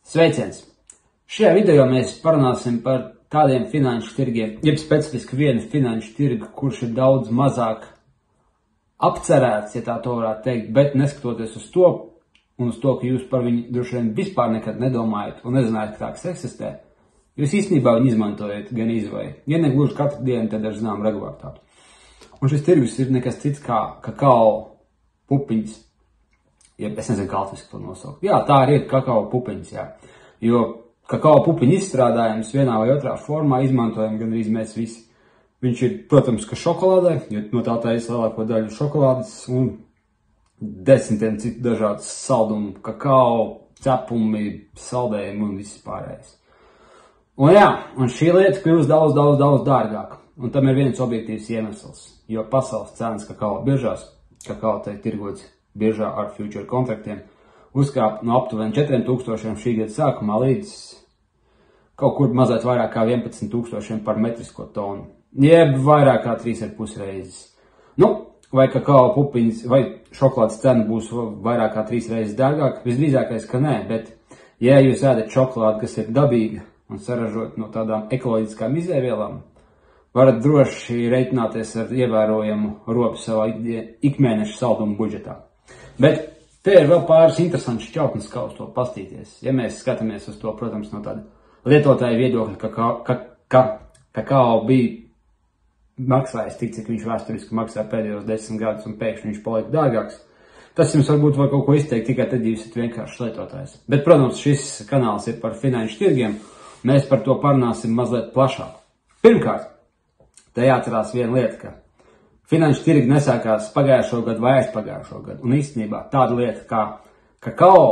Sveiciens! Šajā video mēs parunāsim par tādiem finanšu tirgiem, jeb specifiski vienu finanšu tirgu, kurš ir daudz mazāk apcerēts, ja tā to varētu teikt, bet neskatoties uz to, un uz to, ka jūs par viņu droši vien vispār nekad nedomājat un nezinājat, kā tas eksistē, jūs īstenībā viņu izmantojat gan izvai. Ja ne gluži katru dienu, tad ar zinām regulātātu. Un šis tirgus ir nekas cits kā kakao pupiņas. Ja es nezinu, kā latviski to nosaukt. Jā, tā arī ir kakao pupiņas, jā. Jo kakao pupiņu izstrādājums vienā vai otrā formā izmantojam gan arī mēs visi. Viņš ir, protams, ka šokolādē, jo no tā taisa lielāko daļu šokolādes un desmitiem citu dažādas saldumu, kakao, cepumi, saldējumi un viss pārējais. Un jā, un šī lieta kļūst daudz dārgāka. Un tam ir viens objektīvs iemesls, jo pasaules cenas kakao biržās, kakao tiek tirgots biržā ar future kontraktiem, uzkāpa no aptuveni 4000 šī gada sākumā līdz kaut kur mazliet vairāk kā 11 000 par metrisko tonu, jeb vairāk kā 3,5 reizes. Nu, vai kakao pupiņas vai šokolādes cena būs vairāk kā 3 reizes dārgāk? Visdrīzākais, ka nē, bet ja jūs ēdat šokolādi, kas ir dabīga un saražot no tādām ekoloģiskām izēvielām, varat droši reiķināties ar ievērojamu robu savā ikmēneša saldumu budžetā. Bet te ir vēl pāris interesanti šķautnes, kā uz to pastīties. Ja mēs skatāmies uz to, protams, no tāda lietotāja viedokļa, ka kakao bija maksājis tik, cik viņš vēsturiski maksāja pēdējos 10 gadus un pēkšņi viņš paliek dārgāks, tas jums varbūt var kaut ko izteikt tikai tad, ja jūs esat vienkārši lietotājs. Bet, protams, šis kanāls ir par finanšu tirgiem, mēs par to parunāsim mazliet plašāk. Pirmkārt, te jāatcerās viena lieta, ka finanšu tirgi nesākās pagājušo gadu vai aizpagājušo gadu. Un īstenībā tāda lieta kā kakao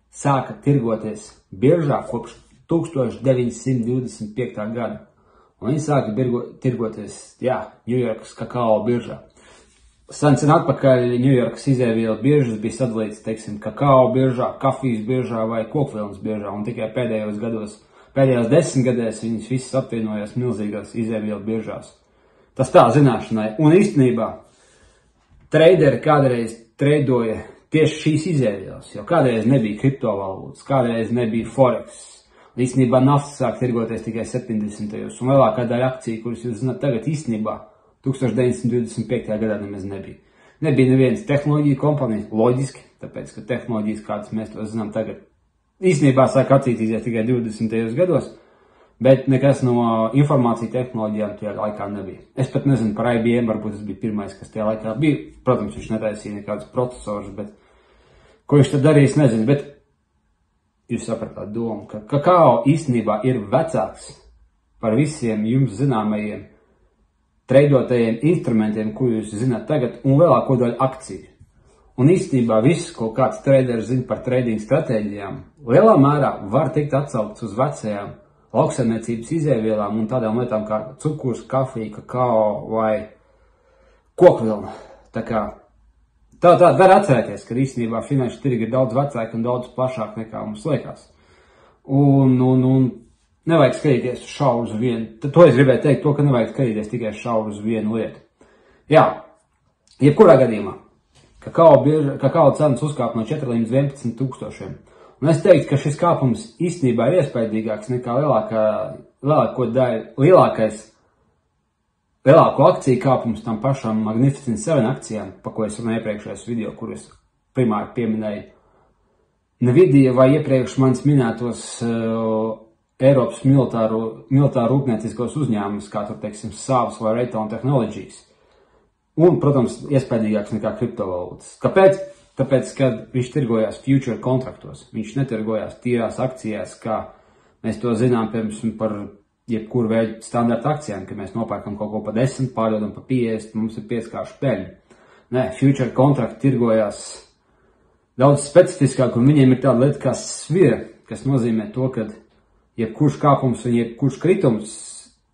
sāka tirgoties biržā kopš 1925. gada. Un viņi sāka tirgoties, Ņujorkas kakao biržā. Sen atpakaļ Ņujorkas izēvielu biržas bija sadalīts, teiksim, kakao biržā, kafijas biržā vai kokvilnas biržā. Un tikai pēdējos 10 gadēs viņas visas apvienojās milzīgās izēvielu biržās. Tas tā zināšanai. Un īstenībā treideri kādreiz treidoja tieši šīs izēvielas, jo kādreiz nebija kriptovalūtas, kādreiz nebija forex. Īstenībā nafta sāk tirgoties tikai 70. Un lielākā daļa akciju, kuras jūs zināt tagad, īstenībā 1925. gadā nemaz nebija. Nebija nevienas tehnoloģiju kompānijas, loģiski, tāpēc, ka tehnoloģijas, kādas mēs to zinām tagad, īstenībā sāk attīstīties tikai 20. gados. Bet nekas no informācija tehnoloģijām tajā laikā nebija. Es pat nezinu par IBM, varbūt tas bija pirmais, kas tajā laikā bija. Protams, viņš netaisīja nekādus procesorus, bet ko viņš tad darīs, nezinu. Bet jūs sapratāt domu, ka kakao īstenībā ir vecāks par visiem jums zināmajiem treidotajiem instrumentiem, ko jūs zināt tagad, un lielāko daļu akciju. Un īstenībā viss, ko kāds treideris zina par trading stratēģijām, lielā mērā var tikt atsaukts uz vecajām lauksaimniecības izēvielām un tādām lietām kā cukurs, kafija, kakao vai kokvilna. Tā var atcerēties, ka īstenībā finanšu tirgi ir daudz vecāki un daudz plašāk nekā mums liekas. Un nevajag skatīties šauri uz vienu. To es gribēju teikt, ka nevajag skatīties tikai šauri uz vienu lietu. Jā, jebkurā gadījumā kakao cenas uzkāpa no 4 līdz 11 000. Un es teiktu, ka šis kāpums īstenībā ir iespaidīgāks nekā lielāko akciju kāpums tam pašam Magnificent 7 akcijām, pa ko es runāju iepriekšējos video, kur es primāri pieminēju Nvidia vai iepriekš manis minētos Eiropas militāru rūpnieciskos uzņēmumus, kā tur, teiksim, Savs vai Raytheon Technologies. Un, protams, iespaidīgāks nekā kriptovalūtas. Kāpēc? Tāpēc, kad viņš tirgojās future kontraktos, viņš netirgojās tīrās akcijās, kā mēs to zinām, piemēram, par jebkuru veidu standarta akcijām, ka mēs nopērkam kaut ko pa 10, pārdodam pa 50, mums ir pieskāršu peļņu. Nē, future kontrakti tirgojās daudz specifiskāk, un viņiem ir tāda lieta kā svira, kas nozīmē to, ka jebkurš kāpums un jebkurš kritums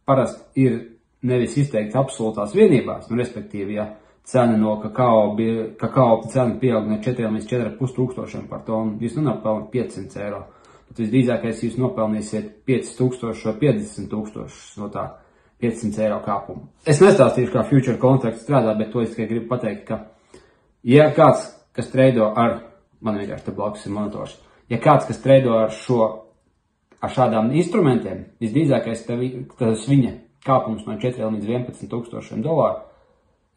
parasti ir nevis izteikti absolūtās vienībās, respektīvi, ja cena no kakao cena pieaug no 4 līdz 4,5 tūkstošiem par tonu, jūs nenopelnāt 500 eiro. Tad visdrīzākais jūs nopelnīsiet 5000 vai 50 000 no tā 500 eiro kāpuma. Es nestāstīšu, kā future kontrakts strādā, bet to es tikai gribu pateikt, ka ja kāds, kas treido ar, man vienkārši te blakus ir monitors, ja kāds, kas treido ar šo ar šādām instrumentiem, visdrīzākais tas viņa kāpums no 4 līdz 11 tūkstošiem dolāru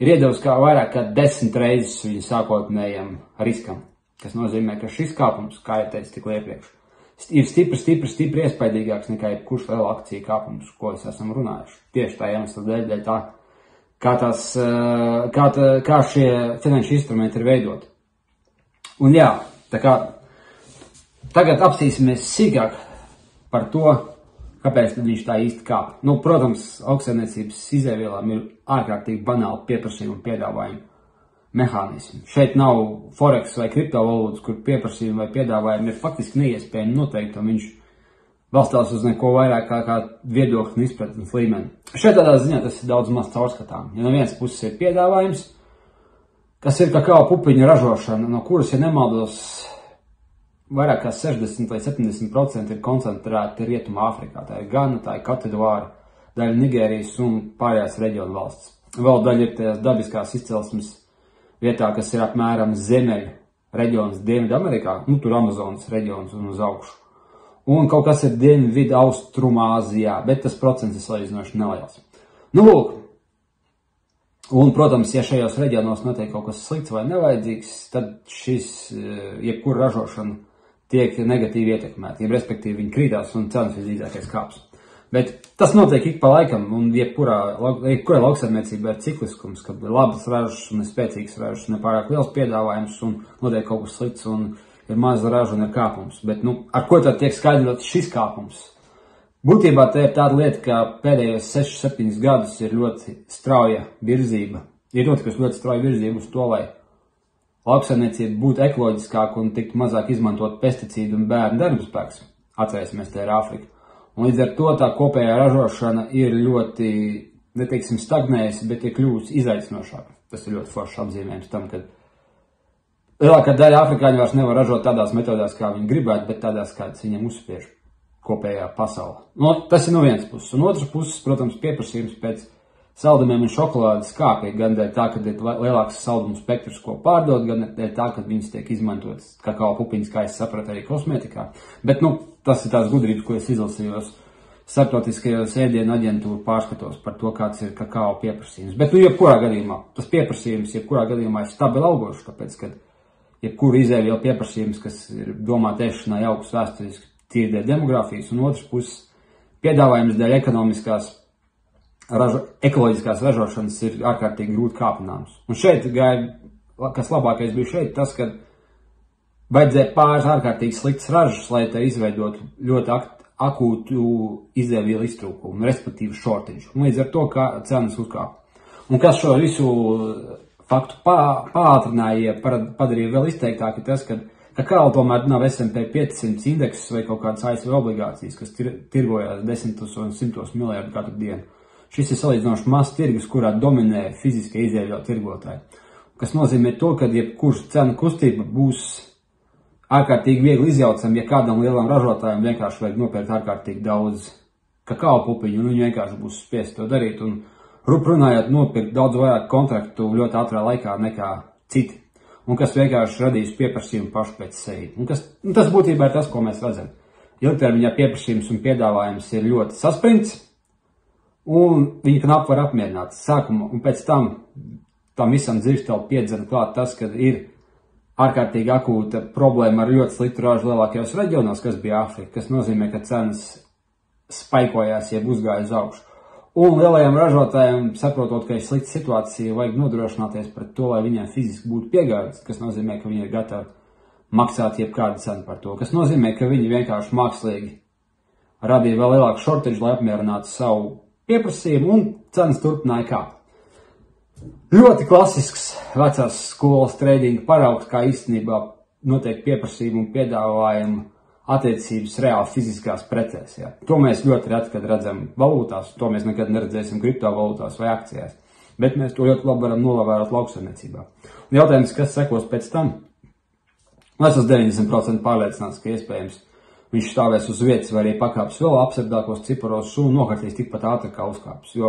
ir iedevis kā vairāk kā 10 reizes viņa sākotnējam riskam, kas nozīmē, ka šis kāpums, kā jau teicu tik iepriekš, ir stipri iespaidīgāks nekā jebkurš liela akcija kāpums, ko es esam runājuši. Tieši tā iemesla dēļ tā, kā šie finanšu instrumenti ir veidoti. Un jā, tā kā tagad apsīsimies sīkāk par to, kāpēc viņš tā īsti kāp. Nu, protams, lauksaimniecības izēvielām ir ārkārtīgi banāli pieprasījuma un piedāvājuma mehānismi. Šeit nav forex vai kriptovalūtas, kur pieprasījumi vai piedāvājumi ir faktiski neiespējami noteikti, un viņš balstās uz neko vairāk kā viedokļu un izpratnes līmeni. Šeit tādā ziņā tas ir daudz maz caurskatām. Ja no vienas puses ir piedāvājums, kas ir kakao pupiņu ražošana, no kuras, ja nemaldos, vairāk kā 60 vai 70% ir koncentrēti Rietumā Āfrikā. Tā ir Gana, tā ir Katedvāra, daļa Nigērijas un pārējās reģionu valsts. Vēl daļa ir tajās dabiskās izcelsmes vietā, kas ir apmēram ziemeļu reģions Dienvidamerikā, nu tur Amazonas reģions un uz augšu. Un kaut kas ir Dienvidu Austrumāzijā, bet tas procents ir salīdzinoši neliels. Nu lūk, un, protams, ja šajos reģionos notiek kaut kas slikts vai nevajadzīgs, tad šis jebkura ražošana tiek negatīvi ietekmēti, respektīvi viņi krītās un cenas visdrīzākais kāps. Bet tas notiek ik pa laikam, un jebkurai lauksaimniecībai ir cikliskums, kad ir labas ražas un ir spēcīgas ražas, un ir pārāk liels piedāvājums, un notiek kaut kas slikts, un ir maza raža un ir kāpums. Bet, nu, ar ko tad tiek skaidrots šis kāpums? Būtībā te ir tāda lieta, ka pēdējos 6-7 gadus ir ļoti strauja virzība. Ir notikusi ļoti strauja virzība uz to, lai lauksaimniecība būtu ekoloģiskāka un tiktu mazāk izmantot pesticīdu un bērnu darbspēks. Atcerēsimies, te ir Āfrika. Un līdz ar to tā kopējā ražošana ir ļoti, neteiksim, stagnējusi, bet ir kļūst izaicinošāka. Tas ir ļoti foršs apzīmējums tam, ka lielākā daļa afrikāņu vairs nevar ražot tādās metodās, kā viņi gribētu, bet tādās, kādas viņiem uzspiež kopējā pasaulē. Nu, tas ir no vienas puses. Un otras puses, protams, pieprasījums pēc saldumiem un šokolādes kāpja, gan dēļ tā, ka ir lielāks saldumu spektrs, ko pārdot, gan dēļ tā, ka viņas tiek izmantotas kakao pupiņas, kā es sapratu, arī kosmētikā. Bet, nu, tas ir tās gudrības, ko es izlasījos starptautiskajos ēdienu aģentūru pārskatos par to, kāds ir kakao pieprasījums. Bet, nu, jebkurā gadījumā, tas pieprasījums, jebkurā gadījumā ir stabili augošs, tāpēc, ka jebkura izēvielu pieprasījums, kas ir domāta ēšanai augsts vēsturiski, tīri dēļ demogrāfijas, un otras puses piedāvājums dēļ ekoloģiskās ražošanas ir ārkārtīgi grūti kāpināms. Un šeit gāja, kas labākais bija šeit, tas, ka vajadzēja pāris ārkārtīgi sliktas ražas, lai te izveidotu ļoti akūtu izēvielu iztrūkumu, respektīvi shortage. Un līdz ar to, kā cenas uzkāpa. Un kas šo visu faktu pātrināja, padarīja vēl izteiktāk, ir tas, ka kakao tomēr nav S&P 500 indekses vai kaut kādas ASV obligācijas, kas tirgojās 10 un 100 miljardu katru dienu. Šis ir salīdzinoši mazs tirgus, kurā dominē fiziskie izēvielu tirgotāji. Kas nozīmē to, ka jebkurš cenu kustība būs ārkārtīgi viegli izjaucama, ja kādam lielam ražotājam vienkārši vajag nopērkt ārkārtīgi daudz kakao pupiņu, un viņi vienkārši būs spiest to darīt, un runājot nopirkt daudz vairāk kontraktu ļoti ātrā laikā nekā citi, un kas vienkārši radīs pieprasījumu pašu pēc sevi. Un tas būtībā ir tas, ko mēs redzam. Ilgtermiņā pieprasījums un piedāvājums ir ļoti saspringts, un viņi knapi var apmierināt sākumu, un pēc tam visam dzirksteli piedzena klāt tas, ka ir ārkārtīgi akūta problēma ar ļoti sliktu ražu lielākajos reģionos, kas bija Āfrika, kas nozīmē, ka cenas spaikojās, jeb uzgāja uz augšu. Un lielajiem ražotājiem, saprotot, ka ir slikta situācija, vajag nodrošināties pret to, lai viņiem fiziski būtu piegādes, kas nozīmē, ka viņi ir gatavi maksāt jebkādu cenu par to, kas nozīmē, ka viņi vienkārši mākslīgi radīja vēl lielāku shortage, lai apmierinātu savu pieprasījumu, un cenas turpināja kāpt. Ļoti klasisks vecās skolas trading paraugs, kā īstenībā notiek pieprasījuma un piedāvājuma attiecības reāli fiziskās precēs. Jā. To mēs ļoti reti, kad redzam valūtās, to mēs nekad neredzēsim kriptovalūtās vai akcijās, bet mēs to ļoti labi varam nolavērot lauksaimniecībā. Un jautājums, kas sekos pēc tam? Es esmu 90% pārliecināts, ka iespējams viņš stāvēs uz vietas vai arī pakāps vēl apsardākos ciparos un nokartīs tikpat ātri kā uzkāpis, jo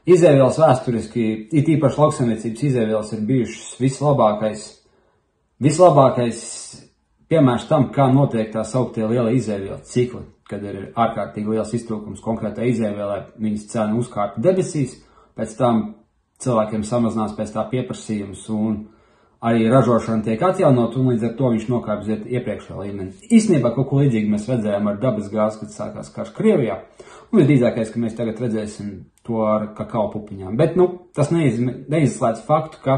izēvielas vēsturiski, it īpaši lauksaimniecības izēvielas ir bijušas vislabākais piemērs tam, kā notiek tā sauktie lielie izēvielu cikli, kad ir ārkārtīgi liels iztrūkums konkrētai izēvielai, viņas cena uzkārta debesīs, pēc tam cilvēkiem samazinās pēc tā pieprasījums un arī ražošana tiek atjaunot, un līdz ar to viņš nokāpj uz iepriekšējā līmeni. Īstenībā kaut ko līdzīgi mēs redzējām ar dabas gāzi, kad sākās karš Krievijā, un visdrīzākais, ka mēs tagad redzēsim to ar kakao pupiņām. Bet, tas neizslēdz faktu, ka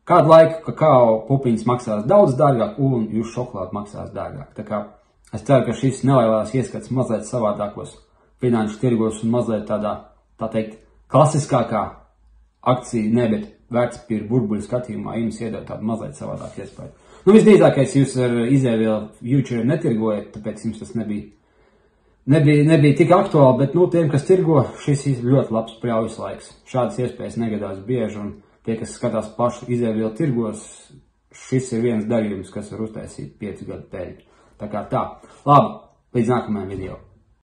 kādu laiku kakao pupiņas maksās daudz dārgāk, un jūsu šokolāde maksās dārgāk. Tā kā es ceru, ka šis nelielās ieskats mazliet savādākos finanšu tirgos un mazliet tādā, tā teikt, klasiskākā akcija, ne, bet vērtspapīra burbuļu skatījumā jums iedod tādu mazliet savādāku iespēju. Visdrīzākais jūs ar izēvielu future netirgojat, tāpēc jums tas nebija tik aktuāli, bet, tiem, kas tirgo, šis ir ļoti labs pļaujas laiks. Šādas iespējas negadās bieži, un tie, kas skatās pašu izēvielu tirgos, šis ir viens darījums, kas var uztaisīt 5 gadu peļņu. Tā kā tā. Labi, līdz nākamajam video.